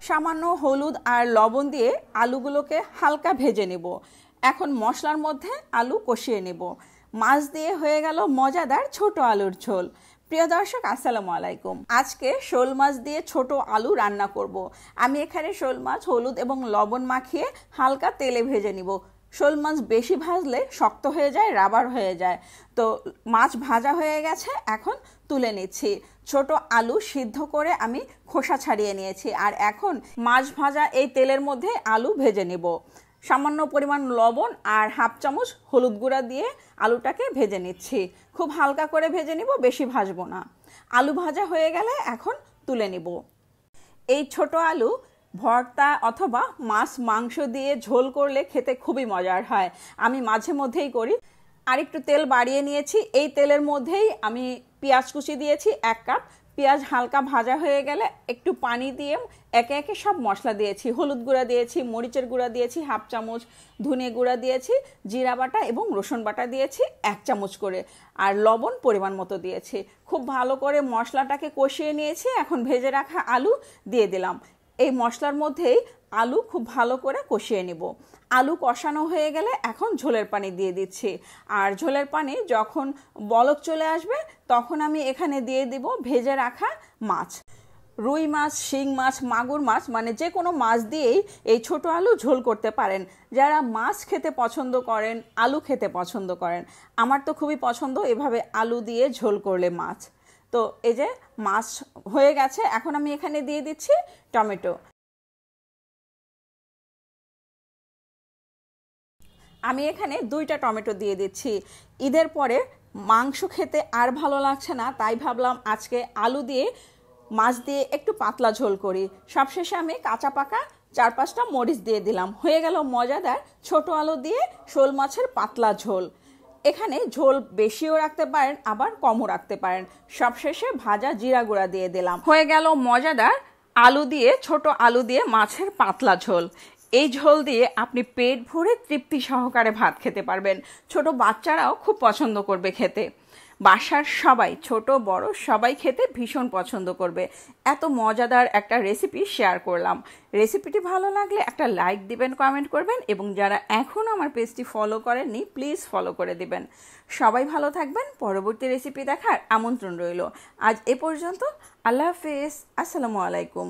সামান্য হলুদ আর লবণ দিয়ে আলুগুলোকে হালকা ভেজে নেব। এখন মশলার মধ্যে আলু কষিয়ে নেব। মাছ দিয়ে হয়ে গেল মজাদার ছোট আলুর ঝোল। প্রিয় দর্শক, আসসালামু আলাইকুম। আজকে শোল মাছ দিয়ে ছোট আলু রান্না করব। আমি এখানে শোল মাছ হলুদ এবং লবণ মাখিয়ে হালকা তেলে ভেজে নিব। শোল মাছ বেশি ভাজলে শক্ত হয়ে যায়, রাবার হয়ে যায়। তো মাছ ভাজা হয়ে গেছে, এখন তুলে নিচ্ছি। ছোট আলু সিদ্ধ করে আমি খোসা ছাড়িয়ে নিয়েছি। আর এখন মাছ ভাজা এই তেলের মধ্যে আলু ভেজে নেব। সামান্য পরিমাণ লবণ আর হাফ চামচ হলুদ গুঁড়া দিয়ে আলুটাকে ভেজে নিচ্ছি। খুব হালকা করে ভেজে নিব, বেশি ভাজবো না। আলু ভাজা হয়ে গেলে এখন তুলে নিব। এই ছোট আলু ভর্তা অথবা মাছ মাংস দিয়ে ঝোল করলে খেতে খুবই মজার হয়। আমি মাঝে মধ্যেই করি। আর একটু তেল বাড়িয়ে নিয়েছি। এই তেলের মধ্যেই আমি পেঁয়াজ কুচি দিয়েছি 1 কাপ। পেঁয়াজ হালকা ভাজা হয়ে গেলে একটু পানি দিয়ে একে একে সব মশলা দিয়েছি। হলুদ গুঁড়া দিয়েছি, মরিচের গুঁড়া দিয়েছি হাফ চামচ, ধনে গুঁড়া দিয়েছি, জিরা বাটা এবং রসুন বাটা দিয়েছি 1 চামচ করে, আর লবণ পরিমাণ মতো দিয়েছি। খুব ভালো করে মশলাটাকে কষিয়ে নিয়েছি। এখন ভেজে রাখা আলু দিয়ে দিলাম। এই মশলার মধ্যেই আলু খুব ভালো করে কষিয়ে নেব। আলু কষানো হয়ে গেলে এখন ঝোলের পানি দিয়ে দিচ্ছি। আর ঝোলের পানি যখন বলক চলে আসবে তখন আমি এখানে দিয়ে দিব ভেজে রাখা মাছ। রুই মাছ, শিং মাছ, মাগুর মাছ, মানে যে কোনো মাছ দিয়েই এই ছোট আলু ঝোল করতে পারেন। যারা মাছ খেতে পছন্দ করেন, আলু খেতে পছন্দ করেন, আমার তো খুবই পছন্দ এভাবে আলু দিয়ে ঝোল করলে মাছ। তো এই যে মাছ হয়ে গেছে, এখন আমি এখানে দিয়ে দিচ্ছি টমেটো। আমি এখানে 2টা টমেটো দিয়ে দিচ্ছি। ঈদের পরে মাংস খেতে আর ভালো লাগছে না, তাই ভাবলাম আজকে আলু দিয়ে মাছ দিয়ে একটু পাতলা ঝোল করি। সবশেষে আমি কাঁচা পাকা 4-5টা মরিচ দিয়ে দিলাম। হয়ে গেল মজাদার ছোট আলু দিয়ে শোল মাছের পাতলা ঝোল। এখানে ঝোল বেশিও রাখতে পারেন, আবার কমও রাখতে পারেন। সবশেষে ভাজা জিরা গুঁড়া দিয়ে দিলাম। হয়ে গেল মজাদার আলু দিয়ে ছোট আলু দিয়ে মাছের পাতলা ঝোল। এই ঝোল দিয়ে আপনি পেট ভরে তৃপ্তি সহকারে ভাত খেতে পারবেন। ছোট বাচ্চারাও খুব পছন্দ করবে খেতে। বাসার সবাই, ছোট বড় সবাই খেতে ভীষণ পছন্দ করবে। এত মজাদার একটা রেসিপি শেয়ার করলাম। রেসিপিটি ভালো লাগলে একটা লাইক দিবেন, কমেন্ট করবেন, এবং যারা এখনও আমার পেজটি ফলো করেননি প্লিজ ফলো করে দিবেন। সবাই ভালো থাকবেন। পরবর্তী রেসিপি দেখার আমন্ত্রণ রইল। আজ এ পর্যন্ত। আল্লাহ হাফেজ। আসসালামু আলাইকুম।